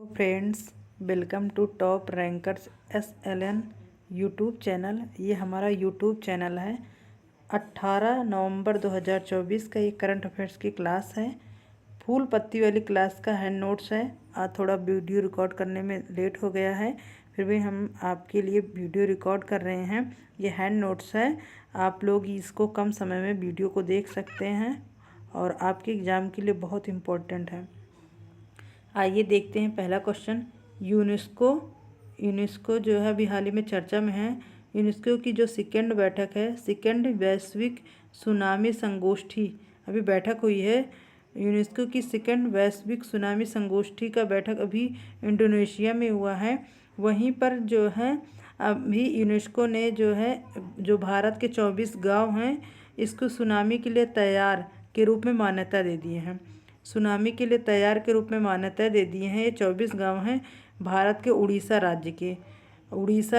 Friends, welcome to top rankers SLN YouTube channel. ये हमारा YouTube channel है। 18 नवंबर 2024 का ये करंट अफेयर्स की क्लास है। फूल पत्ती वाली क्लास का हैंड नोट्स है। आज थोड़ा वीडियो रिकॉर्ड करने में लेट हो गया है, फिर भी हम आपके लिए वीडियो रिकॉर्ड कर रहे हैं। ये हैंड नोट्स है, आप लोग इसको कम समय में वीडियो को देख सकते हैं और आपके एग्ज़ाम के लिए बहुत इम्पोर्टेंट है। आइए देखते हैं पहला क्वेश्चन। यूनेस्को जो है अभी हाल ही में चर्चा में है। यूनेस्को की जो सेकेंड बैठक है, सेकेंड वैश्विक सुनामी संगोष्ठी अभी बैठक हुई है। यूनेस्को की सेकेंड वैश्विक सुनामी संगोष्ठी का बैठक अभी इंडोनेशिया में हुआ है। वहीं पर जो है अभी यूनेस्को ने जो है जो भारत के 24 गांव हैं इसको सुनामी के लिए तैयार के रूप में मान्यता दे दिए हैं। सुनामी के लिए तैयार के रूप में मान्यता दे दिए हैं। ये 24 गांव हैं भारत के उड़ीसा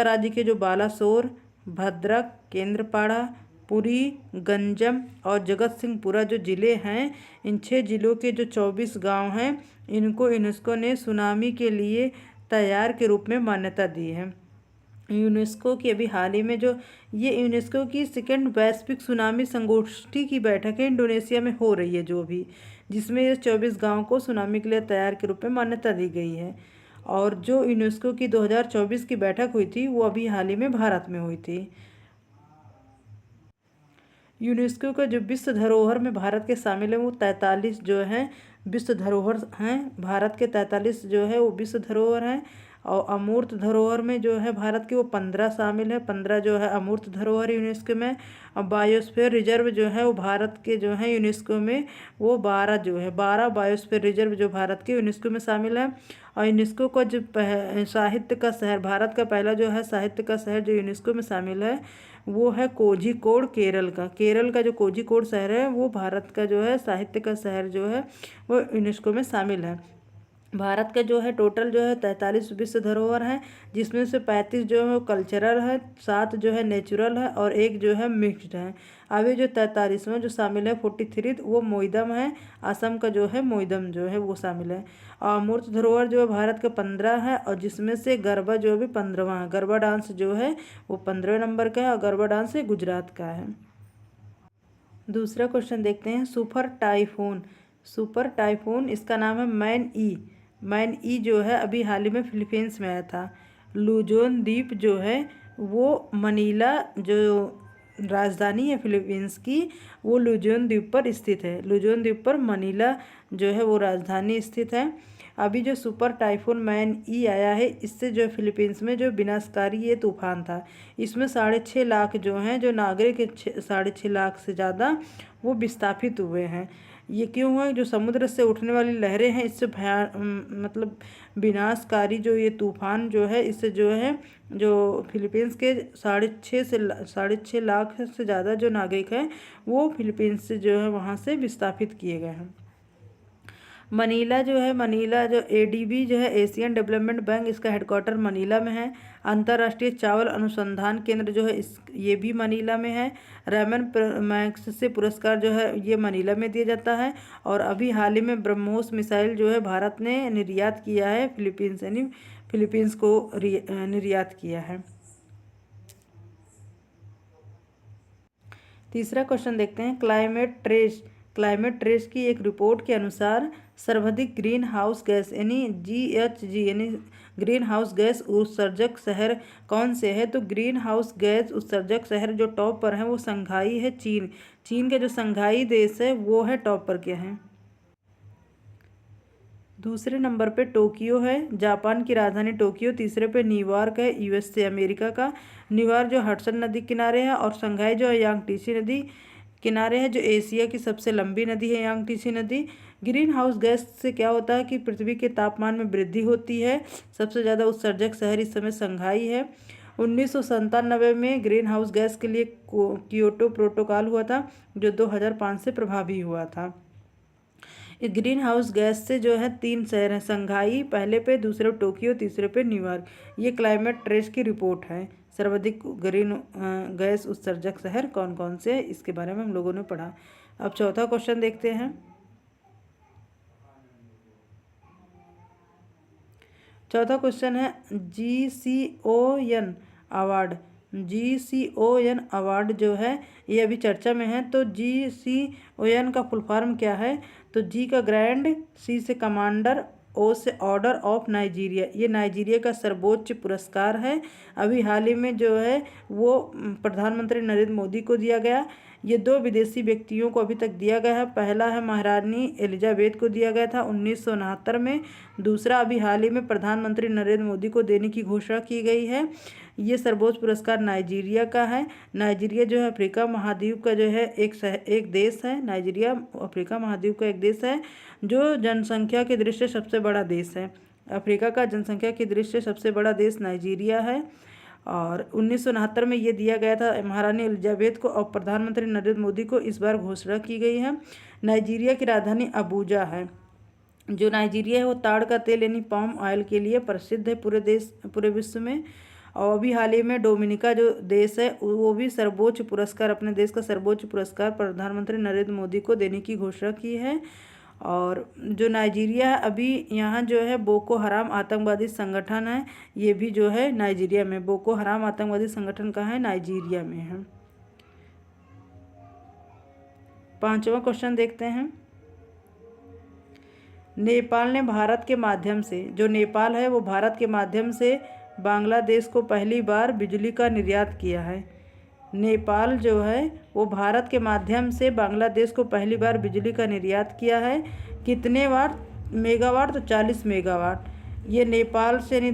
राज्य के जो बालासोर, भद्रक, केंद्रपाड़ा, पुरी, गंजम और जगत सिंहपुरा जो ज़िले हैं, इन 6 ज़िलों के जो 24 गांव हैं इनको यूनेस्को ने सुनामी के लिए तैयार के रूप में मान्यता दी है। यूनेस्को की अभी हाल ही में जो ये यूनेस्को की सेकेंड वैश्विक सुनामी संगोष्ठी की बैठक है इंडोनेशिया में हो रही है, जो भी जिसमें ये 24 गांव को सुनामी के लिए तैयार के रूप में मान्यता दी गई है। और जो यूनेस्को की 2024 की बैठक हुई थी वो अभी हाल ही में भारत में हुई थी। यूनेस्को का जो विश्व धरोहर में भारत के शामिल है वो 43 जो हैं विश्व धरोहर हैं। भारत के 43 जो है वो विश्व धरोहर हैं और अमूर्त धरोहर में जो है भारत के वो 15 शामिल है। 15 जो है अमूर्त धरोहर यूनेस्को में। और बायोस्फीयर रिजर्व जो है वो भारत के जो है यूनेस्को में वो 12 जो है 12 बायोस्फीयर रिजर्व जो भारत के यूनेस्को में शामिल है। और यूनेस्को का जो साहित्य का शहर, भारत का पहला जो है साहित्य का शहर जो यूनेस्को में शामिल है वो है कोझिकोड, केरल का जो कोझिकोड शहर है वो भारत का जो है साहित्य का शहर जो है वो यूनेस्को में शामिल है। भारत का जो है टोटल जो है 43 विश्व धरोहर है, जिसमें से 35 जो है वो कल्चरल है, 7 जो है नेचुरल है और 1 जो है मिक्स्ड है। अभी जो 43वां जो शामिल है 43 वो मोइदम है, असम का जो है मोइदम जो है वो शामिल है। और अमूर्त धरोहर जो है भारत का 15 है और जिसमें से गरबा जो भी 15वां है। गरबा डांस जो है वो 15वें नंबर का है और गरबा डांस गुजरात का है। दूसरा क्वेश्चन देखते हैं। सुपर टाइफून इसका नाम है मैन ई जो है अभी हाल ही में फिलीपींस में आया था। लुजोन द्वीप जो है वो मनीला जो राजधानी है फिलीपींस की वो लुजोन द्वीप पर स्थित है। लुजोन द्वीप पर मनीला जो है वो राजधानी स्थित है। अभी जो सुपर टाइफून मैन ई आया है इससे जो फिलीपींस में जो विनाशकारी ये तूफान था, इसमें 6.5 लाख जो हैं जो नागरिक 6.5 लाख से ज़्यादा वो विस्थापित हुए हैं। ये क्यों हुआ? जो समुद्र से उठने वाली लहरें हैं इससे मतलब विनाशकारी जो ये तूफान जो है इससे जो है जो फिलीपींस के 6.5 लाख से ज़्यादा जो नागरिक हैं वो फिलीपींस से जो है वहाँ से विस्थापित किए गए हैं। मनीला जो ADB जो है एशियन डेवलपमेंट बैंक, इसका हेडक्वार्टर मनीला में है। अंतर्राष्ट्रीय चावल अनुसंधान केंद्र जो है ये भी मनीला में है। रैमन मैग्सेसे पुरस्कार जो है ये मनीला में दिया जाता है। और अभी हाल ही में ब्रह्मोस मिसाइल जो है भारत ने निर्यात किया है, फिलीपींस को निर्यात किया है। तीसरा क्वेश्चन देखते हैं। क्लाइमेट ट्रेस की एक रिपोर्ट के अनुसार सर्वाधिक ग्रीन हाउस गैस यानी GHG यानी ग्रीन हाउस गैस उत्सर्जक शहर कौन से है? तो ग्रीन हाउस गैस उत्सर्जक शहर जो टॉप पर है वो संघाई है। चीन के जो संघाई देश है वो है टॉप पर क्या है। दूसरे नंबर पे टोक्यो है, जापान की राजधानी टोक्यो। तीसरे पे न्यूयॉर्क है, USA अमेरिका का। न्यूयॉर्क जो हडसन नदी किनारे है और शंघाई जो है यांगटीसी नदी किनारे है, जो एशिया की सबसे लंबी नदी है यांगटीसी नदी। ग्रीन हाउस गैस से क्या होता है कि पृथ्वी के तापमान में वृद्धि होती है। सबसे ज़्यादा उत्सर्जक शहर इस समय शंघाई है। 1997 में ग्रीन हाउस गैस के लिए क्योटो प्रोटोकॉल हुआ था जो 2005 से प्रभावी हुआ था। इस ग्रीन हाउस गैस से जो है 3 शहर हैं, शंघाई पहले पे, दूसरे पे टोक्यो, तीसरे पे न्यूयॉर्क। ये क्लाइमेट ट्रेस की रिपोर्ट है। सर्वाधिक ग्रीन गैस उत्सर्जक शहर कौन कौन से हैं इसके बारे में हम लोगों ने पढ़ा। अब चौथा क्वेश्चन देखते हैं। चौथा क्वेश्चन है GCON अवार्ड। GCON अवार्ड जो है ये अभी चर्चा में है। तो GCON का फुल फॉर्म क्या है? तो जी का ग्रैंड, सी से कमांडर, ओ से ऑर्डर ऑफ नाइजीरिया। ये नाइजीरिया का सर्वोच्च पुरस्कार है। अभी हाल ही में जो है वो प्रधानमंत्री नरेंद्र मोदी को दिया गया। ये 2 विदेशी व्यक्तियों को अभी तक दिया गया है। पहला है महारानी एलिजाबेथ को दिया गया था 1969 में। दूसरा अभी हाल ही में प्रधानमंत्री नरेंद्र मोदी को देने की घोषणा की गई है। ये सर्वोच्च पुरस्कार नाइजीरिया का है। नाइजीरिया जो है अफ्रीका महाद्वीप का जो है एक देश है। नाइजीरिया अफ्रीका महाद्वीप का एक देश है जो जनसंख्या की दृष्टि से सबसे बड़ा देश है। अफ्रीका का जनसंख्या की दृष्टि से सबसे बड़ा देश नाइजीरिया है। और 1969 में ये दिया गया था महारानी एलिजाबेथ को, और प्रधानमंत्री नरेंद्र मोदी को इस बार घोषणा की गई है। नाइजीरिया की राजधानी अबूजा है। जो नाइजीरिया है वो ताड़ का तेल यानी पाम ऑयल के लिए प्रसिद्ध है पूरे विश्व में। और अभी हाल ही में डोमिनिका जो देश है वो भी सर्वोच्च पुरस्कार, अपने देश का सर्वोच्च पुरस्कार प्रधानमंत्री नरेंद्र मोदी को देने की घोषणा की है। और जो नाइजीरिया है अभी यहाँ जो है बोको हराम आतंकवादी संगठन है, ये भी जो है नाइजीरिया में, बोको हराम आतंकवादी संगठन कहाँ है? नाइजीरिया में है। 5वां क्वेश्चन देखते हैं। नेपाल ने भारत के माध्यम से, जो नेपाल है वो भारत के माध्यम से बांग्लादेश को पहली बार बिजली का निर्यात किया है। नेपाल जो है वो भारत के माध्यम से बांग्लादेश को पहली बार बिजली का निर्यात किया है। कितने वाट? मेगावाट। तो 40 मेगावाट। ये नेपाल से यानी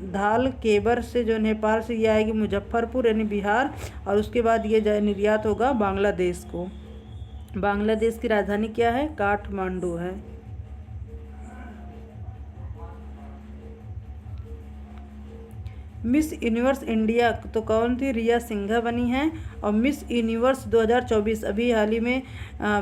धाल केबर से, जो नेपाल से ये आएगी मुजफ्फरपुर यानी बिहार, और उसके बाद ये निर्यात होगा बांग्लादेश को। बांग्लादेश की राजधानी क्या है? काठमांडू है। मिस यूनिवर्स इंडिया तो कौन थी? रिया सिंघा बनी है। और मिस यूनिवर्स 2024 अभी हाल ही में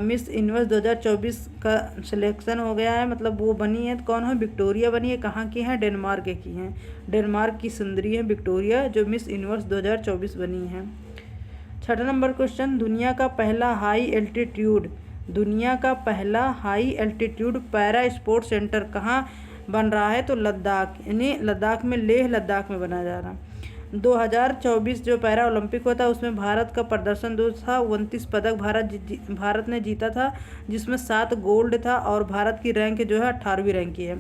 मिस यूनिवर्स 2024 का सिलेक्शन हो गया है, मतलब वो बनी है। तो कौन है? विक्टोरिया बनी है। कहाँ की है? डेनमार्क की हैं। डेनमार्क की सुंदरी है विक्टोरिया जो मिस यूनिवर्स 2024 बनी है। 6वां नंबर क्वेश्चन। दुनिया का पहला high altitude para sports centre कहाँ बन रहा है? तो लद्दाख, यानी लद्दाख में, लेह लद्दाख में बनाया जा रहा। 2024 जो पैरा ओलंपिक हुआ था उसमें भारत का प्रदर्शन जो था 29 पदक भारत ने जीता था, जिसमें 7 गोल्ड था। और भारत की रैंक जो है 18वीं रैंक की है।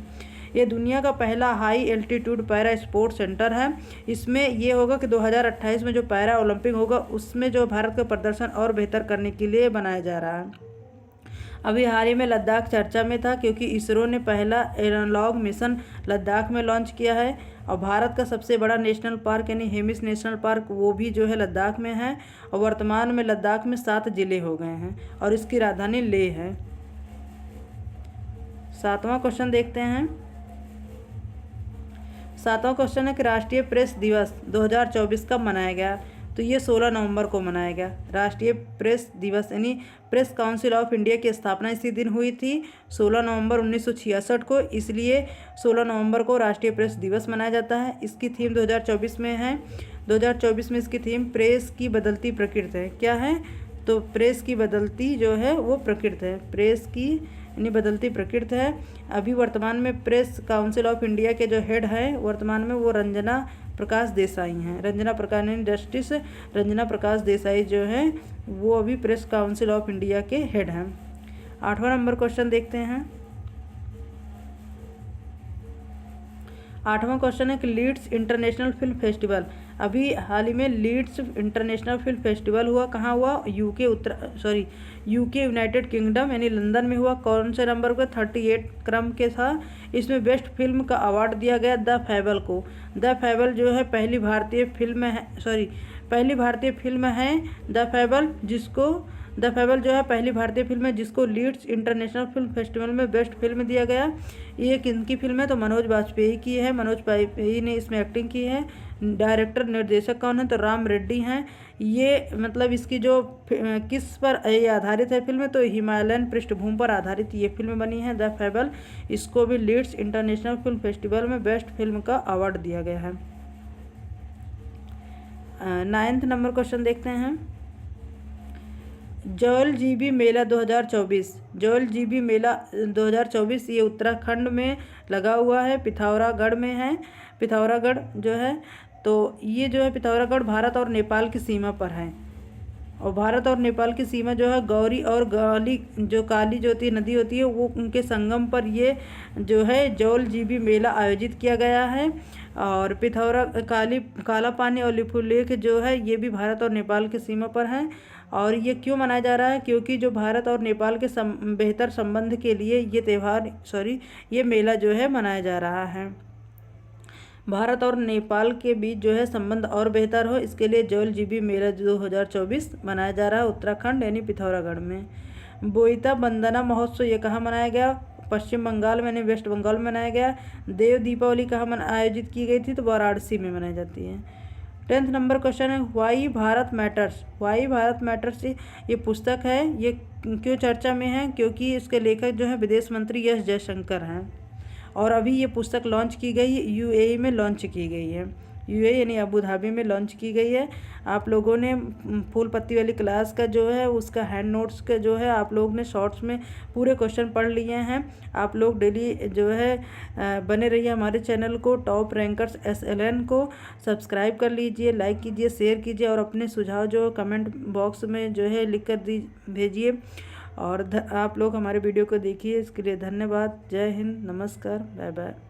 ये दुनिया का पहला high altitude para sports centre है। इसमें ये होगा कि 2028 में जो पैरा ओलंपिक होगा उसमें जो भारत का प्रदर्शन और बेहतर करने के लिए बनाया जा रहा है। अभी हाल ही में लद्दाख चर्चा में था क्योंकि इसरो ने पहला एनालॉग मिशन लद्दाख में लॉन्च किया है। और भारत का सबसे बड़ा नेशनल पार्क यानी हेमिस नेशनल पार्क वो भी जो है लद्दाख में है। और वर्तमान में लद्दाख में 7 जिले हो गए हैं और इसकी राजधानी लेह है। 7वां क्वेश्चन देखते हैं। 7वां क्वेश्चन है कि राष्ट्रीय प्रेस दिवस 2024 कब मनाया गया? तो ये 16 नवंबर को मनाया गया। राष्ट्रीय प्रेस दिवस यानी प्रेस काउंसिल ऑफ इंडिया की स्थापना इसी दिन हुई थी 16 नवंबर 1966 को, इसलिए 16 नवंबर को राष्ट्रीय प्रेस दिवस मनाया जाता है। इसकी थीम 2024 में है। 2024 में इसकी थीम प्रेस की बदलती प्रकृति है। क्या है? तो प्रेस की बदलती जो है वो प्रकृति है। प्रेस की यानी बदलती प्रकृति है। अभी वर्तमान में प्रेस काउंसिल ऑफ इंडिया के जो हेड हैं वर्तमान में वो रंजना प्रकाश देसाई हैं। रंजना प्रकाश यानी जस्टिस रंजना प्रकाश देसाई जो हैं वो अभी प्रेस काउंसिल ऑफ इंडिया के हेड हैं। 8वां नंबर क्वेश्चन देखते हैं। 8वां क्वेश्चन है कि लीड्स इंटरनेशनल फिल्म फेस्टिवल, अभी हाल ही में लीड्स इंटरनेशनल फिल्म फेस्टिवल हुआ। कहाँ हुआ? यूके यूनाइटेड किंगडम यानी लंदन में हुआ। कौन से नंबर पर? 38 क्रम के था। इसमें बेस्ट फिल्म का अवार्ड दिया गया द फेबल को। द फेबल जो है पहली भारतीय फिल्म है द फेबल जो है पहली भारतीय फिल्म है जिसको लीड्स इंटरनेशनल फिल्म फेस्टिवल में बेस्ट फिल्म दिया गया। ये किनकी फिल्म है? तो मनोज बाजपेयी की है। मनोज बाजपेयी ने इसमें एक्टिंग की है। डायरेक्टर निर्देशक कौन है? तो राम रेड्डी हैं। ये मतलब इसकी जो किस पर ये आधारित है फिल्म, तो हिमालयन पृष्ठभूमि पर आधारित ये फिल्म बनी है द फेबल। इसको भी लीड्स इंटरनेशनल फिल्म फेस्टिवल में बेस्ट फिल्म का अवार्ड दिया गया है। 9वां नंबर क्वेश्चन देखते हैं। जौल जीबी मेला 2024, जौल जीबी मेला 2024 ये उत्तराखंड में लगा हुआ है, पिथौरागढ़ में है। पिथौरागढ़ जो है, तो ये जो है पिथौरागढ़ भारत और नेपाल की सीमा पर है। और भारत और नेपाल की सीमा जो है गौरी और काली जो होती है नदी होती है, वो उनके संगम पर ये जो है जौल जीबी मेला आयोजित किया गया है। और काला पानी और लिपुलेख जो है ये भी भारत और नेपाल की सीमा पर हैं। और ये क्यों मनाया जा रहा है? क्योंकि जो भारत और नेपाल के बेहतर संबंध के लिए ये मेला जो है मनाया जा रहा है। भारत और नेपाल के बीच जो है संबंध और बेहतर हो, इसके लिए जौल जीबी मेला 2024 मनाया जा रहा है उत्तराखंड यानी पिथौरागढ़ में। बोईता बंदना महोत्सव ये कहाँ मनाया गया? पश्चिम बंगाल में यानी वेस्ट बंगाल में मनाया गया। देव दीपावली कहाँ आयोजित की गई थी? तो वाराणसी में मनाई जाती है। 10th नंबर क्वेश्चन है why Bharat matters. Why Bharat matters ये पुस्तक है, ये क्यों चर्चा में है? क्योंकि इसके लेखक जो है विदेश मंत्री एस जयशंकर हैं। और अभी ये पुस्तक लॉन्च की गई है, यूएई में लॉन्च की गई है, यूएई यानी अबू धाबी में लॉन्च की गई है। आप लोगों ने फूल पत्ती वाली क्लास का जो है उसका हैंड नोट्स का जो है आप लोग ने शॉर्ट्स में पूरे क्वेश्चन पढ़ लिए हैं। आप लोग डेली जो है बने रहिए हमारे चैनल को टॉप रैंकर्स SLN को सब्सक्राइब कर लीजिए, लाइक कीजिए, शेयर कीजिए और अपने सुझाव जो कमेंट बॉक्स में जो है लिख कर भेजिए। और आप लोग हमारे वीडियो को देखिए, इसके लिए धन्यवाद। जय हिंद, नमस्कार, बाय बाय।